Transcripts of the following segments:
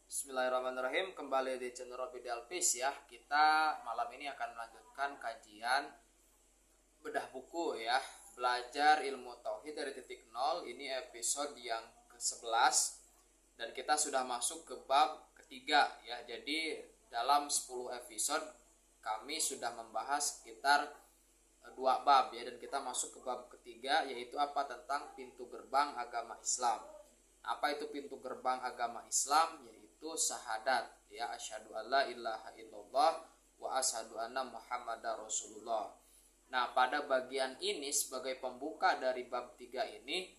Bismillahirrahmanirrahim. Kembali di channel Robi Delpis ya. Kita malam ini akan melanjutkan kajian bedah buku ya. Belajar ilmu tauhid dari titik nol. Ini episode yang ke-11 dan kita sudah masuk ke bab ketiga ya. Jadi dalam 10 episode kami sudah membahas sekitar 2 bab ya, dan kita masuk ke bab ketiga, yaitu apa, tentang pintu gerbang agama Islam. Apa itu pintu gerbang agama Islam? Yaitu syahadat ya, asyhadu alla ilaha illallah wa asyhadu anna muhammadar rasulullah. Nah, pada bagian ini sebagai pembuka dari bab 3 ini,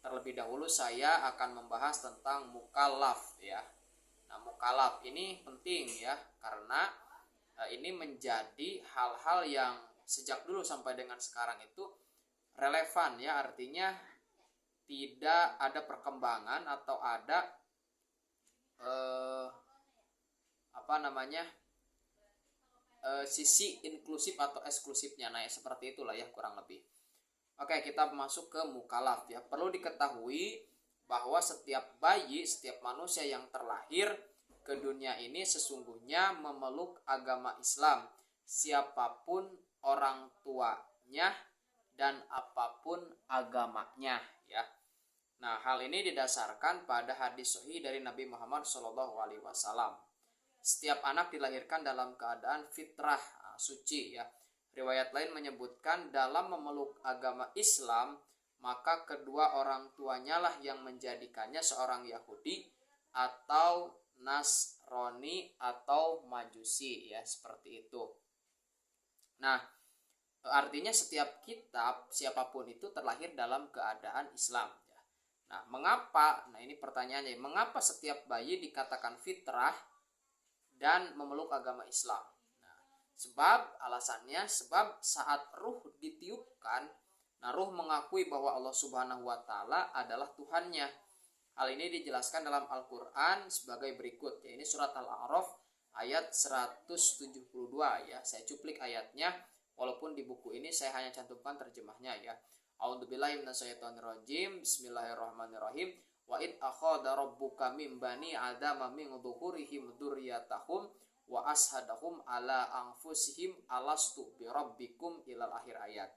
terlebih dahulu saya akan membahas tentang mukallaf ya. Nah, mukallaf ini penting ya, karena ini menjadi hal-hal yang sejak dulu sampai dengan sekarang itu relevan ya, artinya tidak ada perkembangan atau ada sisi inklusif atau eksklusifnya. Nah, seperti itulah ya kurang lebih. Oke, kita masuk ke mukallaf ya. Perlu diketahui bahwa setiap bayi, setiap manusia yang terlahir ke dunia ini sesungguhnya memeluk agama Islam, siapapun orang tuanya dan apapun agamanya ya. Nah, hal ini didasarkan pada hadis sahih dari Nabi Muhammad SAW. Setiap anak dilahirkan dalam keadaan fitrah suci ya. Riwayat lain menyebutkan dalam memeluk agama Islam, maka kedua orang tuanya lah yang menjadikannya seorang Yahudi atau Nasrani atau Majusi ya, seperti itu. Nah, artinya setiap kita, siapapun itu, terlahir dalam keadaan Islam ya. Nah, mengapa? Nah, ini pertanyaannya, mengapa setiap bayi dikatakan fitrah dan memeluk agama Islam? Nah, alasannya sebab saat ruh ditiupkan, nah, ruh mengakui bahwa Allah Subhanahu wa taala adalah Tuhannya. Hal ini dijelaskan dalam Al-Qur'an sebagai berikut ya. Ini surat Al-A'raf ayat 172 ya. Saya cuplik ayatnya, walaupun di buku ini saya hanya cantumkan terjemahnya ya. A'udzubillahi minasyaitonirrajim. Bismillahirrahmanirrahim. Wa id akhadha rabbuka min bani adama min dhuhurihim dzurriyyatahum wa ashadahum ala anfusihim alastu birabbikum ilal akhir ayat.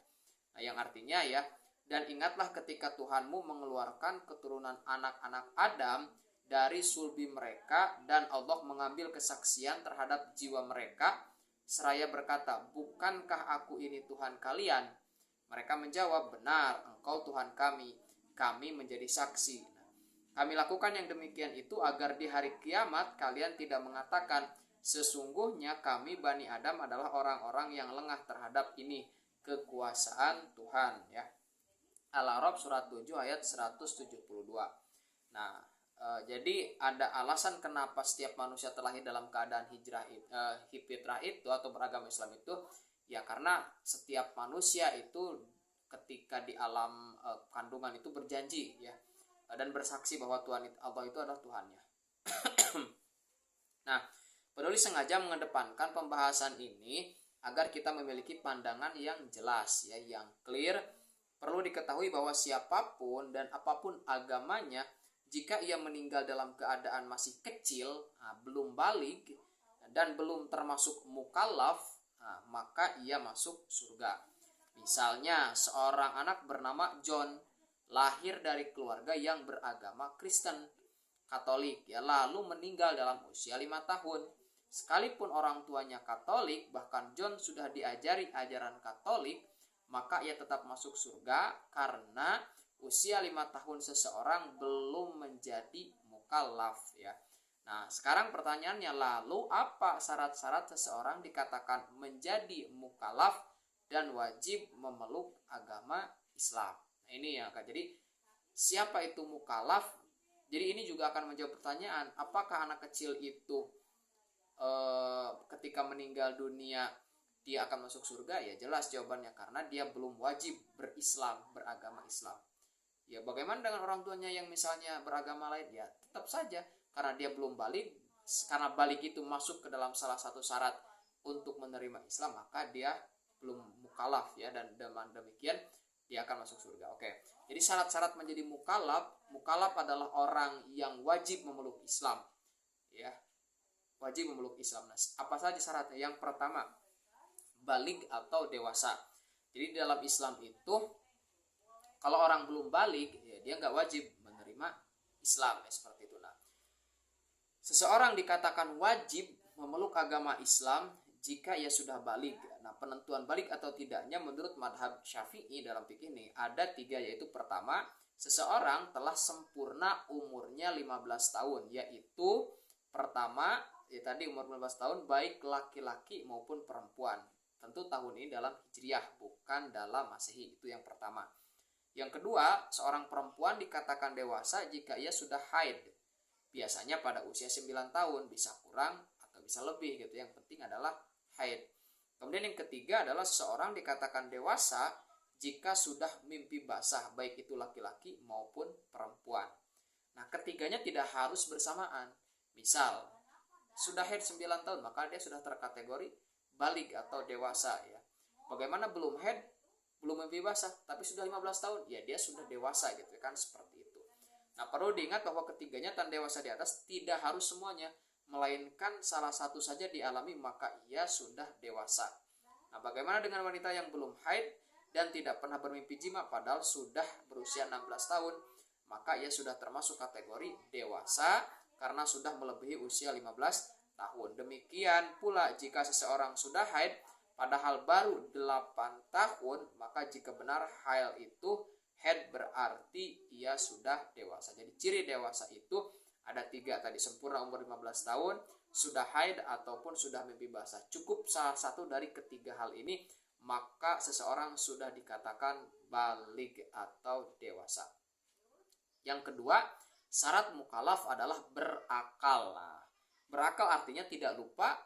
Nah, yang artinya ya, dan ingatlah ketika Tuhanmu mengeluarkan keturunan anak-anak Adam dari sulbi mereka, dan Allah mengambil kesaksian terhadap jiwa mereka seraya berkata, bukankah aku ini Tuhan kalian? Mereka menjawab, benar, engkau Tuhan kami, kami menjadi saksi. Kami lakukan yang demikian itu agar di hari kiamat kalian tidak mengatakan, sesungguhnya kami Bani Adam adalah orang-orang yang lengah terhadap ini, kekuasaan Tuhan ya. Al-A'raf surat 7 ayat 172. Nah, jadi ada alasan kenapa setiap manusia terlahir dalam keadaan fitrah itu atau beragama Islam itu ya, karena setiap manusia itu ketika di alam kandungan itu berjanji ya, dan bersaksi bahwa Tuhan Allah itu adalah Tuhannya. Nah, penulis sengaja mengedepankan pembahasan ini agar kita memiliki pandangan yang jelas ya, yang clear. Perlu diketahui bahwa siapapun dan apapun agamanya, jika ia meninggal dalam keadaan masih kecil, belum baligh dan belum termasuk mukallaf, maka ia masuk surga. Misalnya seorang anak bernama John lahir dari keluarga yang beragama Kristen Katolik ya, lalu meninggal dalam usia 5 tahun. Sekalipun orang tuanya Katolik, bahkan John sudah diajari ajaran Katolik, maka ia tetap masuk surga karena usia 5 tahun seseorang belum menjadi mukallaf ya. Nah, sekarang pertanyaannya, lalu apa syarat-syarat seseorang dikatakan menjadi mukallaf dan wajib memeluk agama Islam? Nah, ini ya Kak. Jadi siapa itu mukallaf? Jadi ini juga akan menjawab pertanyaan, apakah anak kecil itu ketika meninggal dunia dia akan masuk surga? Ya jelas jawabannya, karena dia belum wajib berislam, beragama Islam. Ya bagaimana dengan orang tuanya yang misalnya beragama lain? Ya tetap saja, karena dia belum balik. Karena balik itu masuk ke dalam salah satu syarat untuk menerima Islam, maka dia belum mukallaf ya, dan dengan demikian dia akan masuk surga. Oke. Jadi syarat-syarat menjadi mukallaf adalah orang yang wajib memeluk Islam. ya wajib memeluk Islam. Nah, apa saja syaratnya? Yang pertama, balig atau dewasa. Jadi dalam Islam itu kalau orang belum balig, ya dia nggak wajib menerima Islam, ya seperti itu. Nah, seseorang dikatakan wajib memeluk agama Islam jika ia sudah balig. Nah, penentuan balig atau tidaknya menurut madhab Syafi'i dalam fikih ini ada 3, yaitu pertama, seseorang telah sempurna umurnya 15 tahun, yaitu pertama, ya tadi umur 15 tahun baik laki-laki maupun perempuan. Tentu tahun ini dalam Hijriah, bukan dalam Masehi, itu yang pertama. Yang kedua, seorang perempuan dikatakan dewasa jika ia sudah haid. Biasanya pada usia 9 tahun, bisa kurang atau bisa lebih gitu. Yang penting adalah haid. Kemudian yang ketiga adalah seseorang dikatakan dewasa jika sudah mimpi basah, baik itu laki-laki maupun perempuan. Nah, ketiganya tidak harus bersamaan. Misal, sudah haid 9 tahun, maka dia sudah terkategori balig atau dewasa ya. Bagaimana belum haid, belum mimpi basah, tapi sudah 15 tahun, ya dia sudah dewasa gitu kan, seperti itu. Nah, perlu diingat bahwa ketiganya tanda dewasa di atas tidak harus semuanya, melainkan salah satu saja dialami maka ia sudah dewasa. Nah, bagaimana dengan wanita yang belum haid dan tidak pernah bermimpi jima padahal sudah berusia 16 tahun, maka ia sudah termasuk kategori dewasa karena sudah melebihi usia 15 tahun. Demikian pula jika seseorang sudah haid padahal baru 8 tahun, maka jika benar haid itu haid berarti ia sudah dewasa. Jadi ciri dewasa itu ada 3 tadi, sempurna umur 15 tahun, sudah haid ataupun sudah mimpi basah. Cukup salah satu dari ketiga hal ini, maka seseorang sudah dikatakan balig atau dewasa. Yang kedua, syarat mukallaf adalah berakal. Nah, berakal artinya tidak lupa,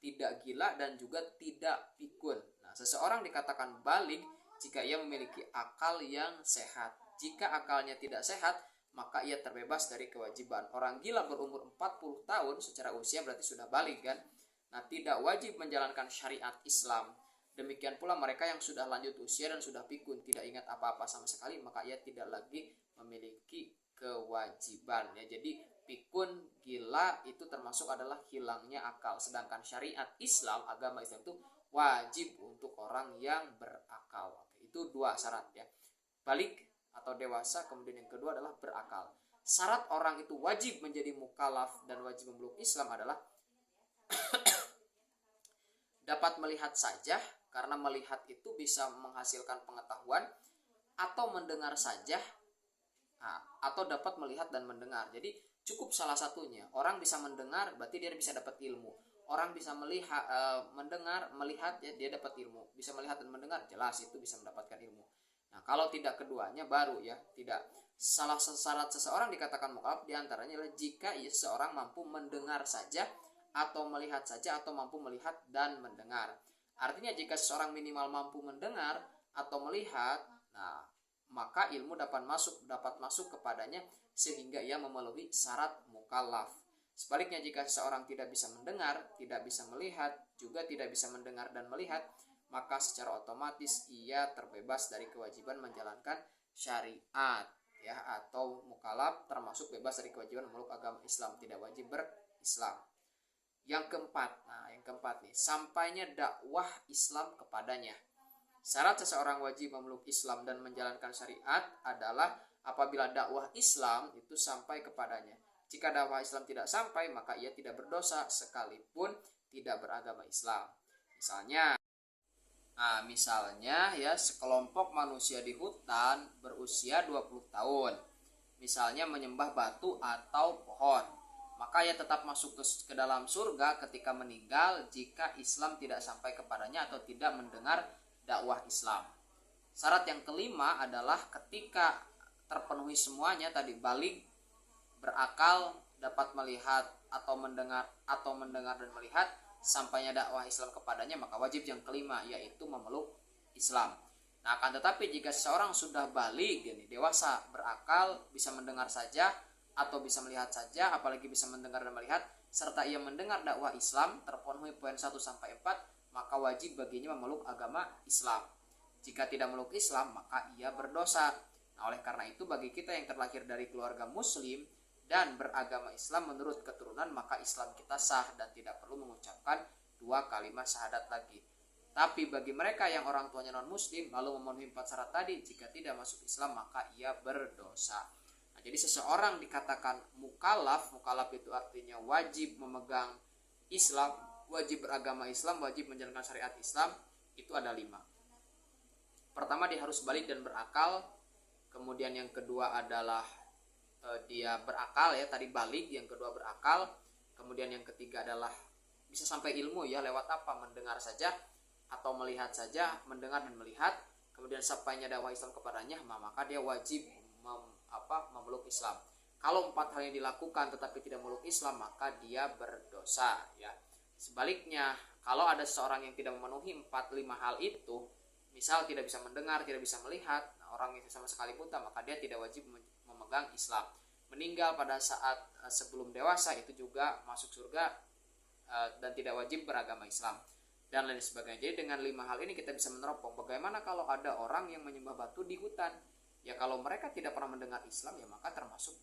tidak gila, dan juga tidak pikun. Nah, seseorang dikatakan balig jika ia memiliki akal yang sehat. Jika akalnya tidak sehat, maka ia terbebas dari kewajiban. Orang gila berumur 40 tahun secara usia berarti sudah balig kan? Nah, tidak wajib menjalankan syariat Islam. Demikian pula mereka yang sudah lanjut usia dan sudah pikun, tidak ingat apa-apa sama sekali, maka ia tidak lagi memiliki kewajiban ya. Jadi pikun, gila itu termasuk adalah hilangnya akal. Sedangkan syariat Islam, agama Islam itu wajib untuk orang yang berakal. Oke, itu 2 syarat ya. Balik atau dewasa, kemudian yang kedua adalah berakal. Syarat orang itu wajib menjadi mukallaf dan wajib memeluk Islam adalah dapat melihat saja, karena melihat itu bisa menghasilkan pengetahuan, atau mendengar saja, atau dapat melihat dan mendengar. Jadi cukup salah satunya. Orang bisa mendengar berarti dia bisa dapat ilmu. Orang bisa melihat, mendengar, melihat, ya dia dapat ilmu. Bisa melihat dan mendengar, jelas itu bisa mendapatkan ilmu. Nah, kalau tidak keduanya baru ya tidak. Salah syarat seseorang dikatakan mukallaf diantaranya adalah jika seseorang mampu mendengar saja, atau melihat saja, atau mampu melihat dan mendengar. Artinya jika seseorang minimal mampu mendengar atau melihat, nah maka ilmu dapat masuk kepadanya sehingga ia memenuhi syarat mukallaf. Sebaliknya jika seseorang tidak bisa mendengar, tidak bisa melihat, juga tidak bisa mendengar dan melihat, maka secara otomatis ia terbebas dari kewajiban menjalankan syariat ya, atau mukallaf termasuk bebas dari kewajiban memeluk agama Islam, tidak wajib berislam. Yang keempat nih, sampainya dakwah Islam kepadanya. Syarat seseorang wajib memeluk Islam dan menjalankan syariat adalah apabila dakwah Islam itu sampai kepadanya. Jika dakwah Islam tidak sampai, maka ia tidak berdosa sekalipun tidak beragama Islam. Misalnya ya, sekelompok manusia di hutan berusia 20 tahun. Misalnya menyembah batu atau pohon. Maka ia tetap masuk ke dalam surga ketika meninggal jika Islam tidak sampai kepadanya atau tidak mendengar dakwah Islam. Syarat yang kelima adalah ketika terpenuhi semuanya tadi, balig, berakal, dapat melihat atau mendengar dan melihat, sampainya dakwah Islam kepadanya, maka wajib yang kelima yaitu memeluk Islam. Nah, akan tetapi jika seseorang sudah balig, dewasa, berakal, bisa mendengar saja atau bisa melihat saja, apalagi bisa mendengar dan melihat, serta ia mendengar dakwah Islam, terpenuhi poin 1 sampai 4, maka wajib baginya memeluk agama Islam. Jika tidak memeluk Islam, maka ia berdosa. Nah, oleh karena itu bagi kita yang terlahir dari keluarga muslim dan beragama Islam menurut keturunan, maka Islam kita sah dan tidak perlu mengucapkan 2 kalimat syahadat lagi. Tapi bagi mereka yang orang tuanya non muslim lalu memenuhi 4 syarat tadi, jika tidak masuk Islam maka ia berdosa. Nah, jadi seseorang dikatakan mukallaf itu artinya wajib memegang Islam, wajib beragama Islam, wajib menjalankan syariat Islam, itu ada 5. Pertama, dia harus balik dan berakal. Kemudian yang kedua adalah dia berakal ya, tadi balik, yang kedua berakal. Kemudian yang ketiga adalah bisa sampai ilmu ya, lewat apa? Mendengar saja atau melihat saja, mendengar dan melihat. Kemudian sampainya dakwah Islam kepadanya, maka dia wajib memeluk Islam. Kalau 4 hal yang dilakukan tetapi tidak memeluk Islam, maka dia berdosa ya. Sebaliknya, kalau ada seseorang yang tidak memenuhi 4-5 hal itu, misal tidak bisa mendengar, tidak bisa melihat, orang itu sama sekali buta, maka dia tidak wajib memegang Islam. Meninggal pada saat sebelum dewasa itu juga masuk surga dan tidak wajib beragama Islam, dan lain sebagainya. Jadi dengan 5 hal ini kita bisa meneropong. Bagaimana kalau ada orang yang menyembah batu di hutan? Ya kalau mereka tidak pernah mendengar Islam, ya maka termasuk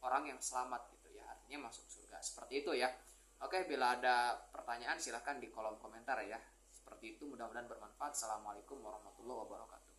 orang yang selamat gitu ya, artinya masuk surga. Seperti itu ya. Oke, bila ada pertanyaan silahkan di kolom komentar ya. Seperti itu, mudah-mudahan bermanfaat. Assalamualaikum warahmatullahi wabarakatuh.